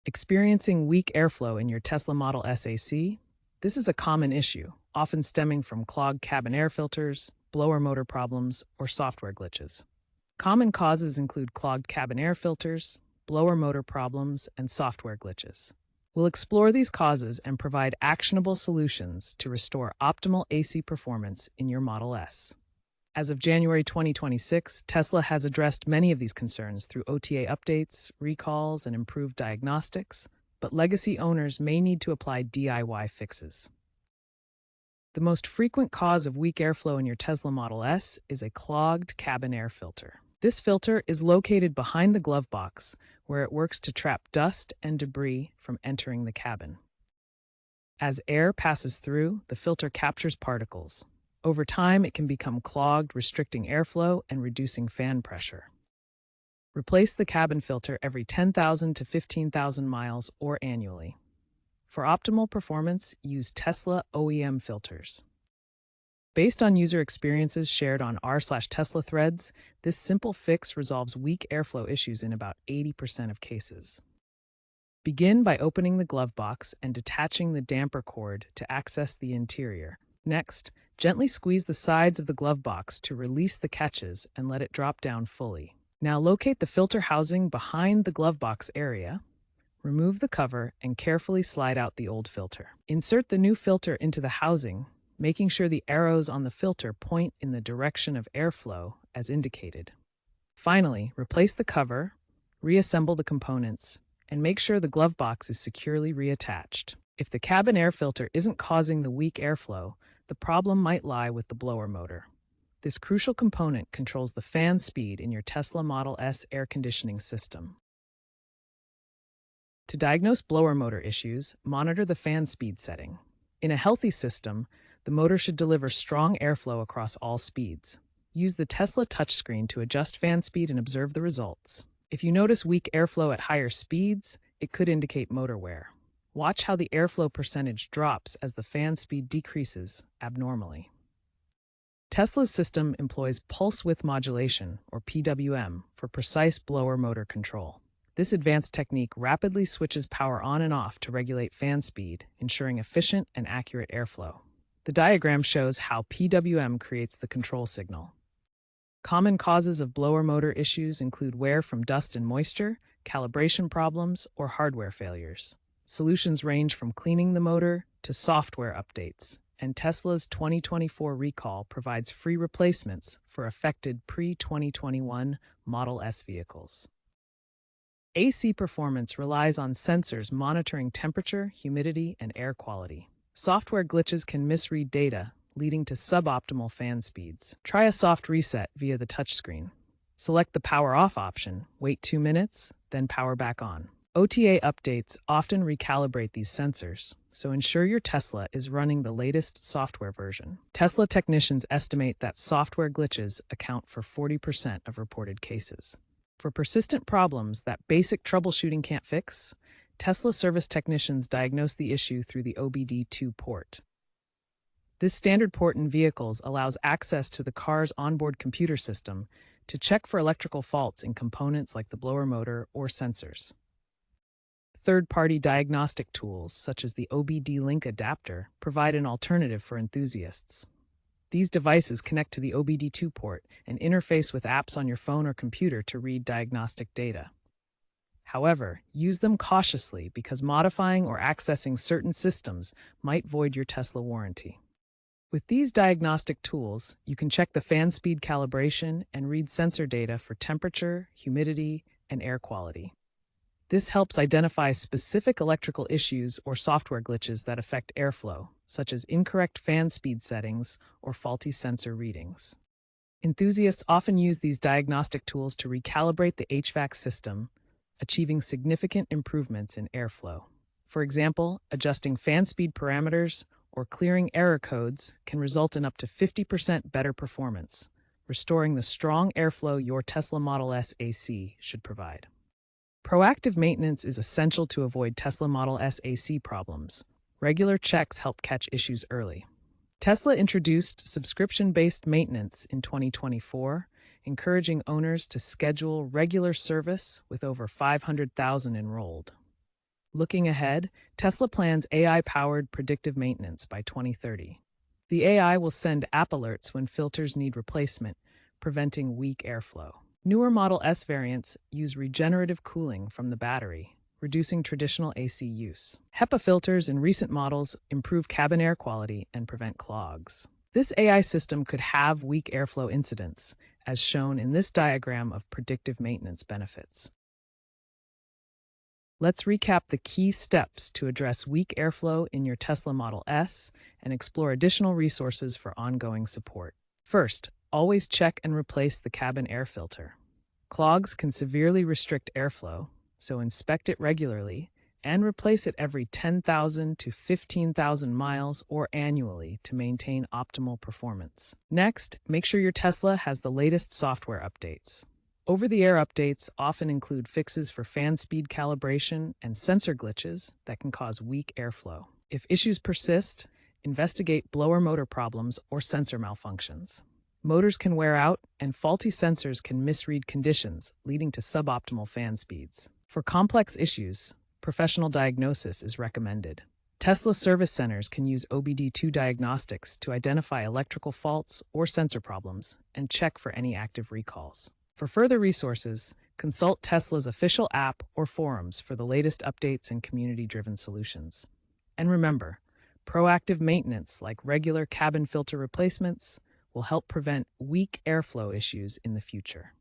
Experiencing weak airflow in your Tesla Model S AC? This is a common issue, often stemming from clogged cabin air filters, blower motor problems, or software glitches. Common causes include clogged cabin air filters, blower motor problems, and software glitches. We'll explore these causes and provide actionable solutions to restore optimal AC performance in your Model S. As of January 2026, Tesla has addressed many of these concerns through OTA updates, recalls, and improved diagnostics, but legacy owners may need to apply DIY fixes. The most frequent cause of weak airflow in your Tesla Model S is a clogged cabin air filter. This filter is located behind the glove box, where it works to trap dust and debris from entering the cabin. As air passes through, the filter captures particles. Over time, it can become clogged, restricting airflow and reducing fan pressure. Replace the cabin filter every 10,000 to 15,000 miles or annually. For optimal performance, use Tesla OEM filters. Based on user experiences shared on r/Tesla threads, this simple fix resolves weak airflow issues in about 80% of cases. Begin by opening the glove box and detaching the damper cord to access the interior. Next, gently squeeze the sides of the glove box to release the catches and let it drop down fully. Now locate the filter housing behind the glove box area. Remove the cover and carefully slide out the old filter. Insert the new filter into the housing, making sure the arrows on the filter point in the direction of airflow as indicated. Finally, replace the cover, reassemble the components, and make sure the glove box is securely reattached. If the cabin air filter isn't causing the weak airflow, the problem might lie with the blower motor. This crucial component controls the fan speed in your Tesla Model S air conditioning system. To diagnose blower motor issues, monitor the fan speed setting. In a healthy system, the motor should deliver strong airflow across all speeds. Use the Tesla touchscreen to adjust fan speed and observe the results. If you notice weak airflow at higher speeds, it could indicate motor wear. Watch how the airflow percentage drops as the fan speed decreases abnormally. Tesla's system employs pulse width modulation, or PWM, for precise blower motor control. This advanced technique rapidly switches power on and off to regulate fan speed, ensuring efficient and accurate airflow. The diagram shows how PWM creates the control signal. Common causes of blower motor issues include wear from dust and moisture, calibration problems, or hardware failures. Solutions range from cleaning the motor to software updates, and Tesla's 2024 recall provides free replacements for affected pre-2021 Model S vehicles. AC performance relies on sensors monitoring temperature, humidity, and air quality. Software glitches can misread data, leading to suboptimal fan speeds. Try a soft reset via the touchscreen. Select the power off option, wait 2 minutes, then power back on. OTA updates often recalibrate these sensors, so ensure your Tesla is running the latest software version. Tesla technicians estimate that software glitches account for 40% of reported cases. For persistent problems that basic troubleshooting can't fix, Tesla service technicians diagnose the issue through the OBD2 port. This standard port in vehicles allows access to the car's onboard computer system to check for electrical faults in components like the blower motor or sensors. Third-party diagnostic tools, such as the OBD-Link adapter, provide an alternative for enthusiasts. These devices connect to the OBD2 port and interface with apps on your phone or computer to read diagnostic data. However, use them cautiously because modifying or accessing certain systems might void your Tesla warranty. With these diagnostic tools, you can check the fan speed calibration and read sensor data for temperature, humidity, and air quality. This helps identify specific electrical issues or software glitches that affect airflow, such as incorrect fan speed settings or faulty sensor readings. Enthusiasts often use these diagnostic tools to recalibrate the HVAC system, achieving significant improvements in airflow. For example, adjusting fan speed parameters or clearing error codes can result in up to 50% better performance, restoring the strong airflow your Tesla Model S AC should provide. Proactive maintenance is essential to avoid Tesla Model S AC problems. Regular checks help catch issues early. Tesla introduced subscription-based maintenance in 2024, encouraging owners to schedule regular service with over 500,000 enrolled. Looking ahead, Tesla plans AI-powered predictive maintenance by 2030. The AI will send app alerts when filters need replacement, preventing weak airflow. Newer Model S variants use regenerative cooling from the battery, reducing traditional AC use. HEPA filters in recent models improve cabin air quality and prevent clogs. This AI system could have weak airflow incidents, as shown in this diagram of predictive maintenance benefits. Let's recap the key steps to address weak airflow in your Tesla Model S and explore additional resources for ongoing support. First, always check and replace the cabin air filter. Clogs can severely restrict airflow, so inspect it regularly and replace it every 10,000 to 15,000 miles or annually to maintain optimal performance. Next, make sure your Tesla has the latest software updates. Over-the-air updates often include fixes for fan speed calibration and sensor glitches that can cause weak airflow. If issues persist, investigate blower motor problems or sensor malfunctions. Motors can wear out, and faulty sensors can misread conditions, leading to suboptimal fan speeds. For complex issues, professional diagnosis is recommended. Tesla service centers can use OBD2 diagnostics to identify electrical faults or sensor problems and check for any active recalls. For further resources, consult Tesla's official app or forums for the latest updates and community-driven solutions. And remember, proactive maintenance like regular cabin filter replacements will help prevent weak airflow issues in the future.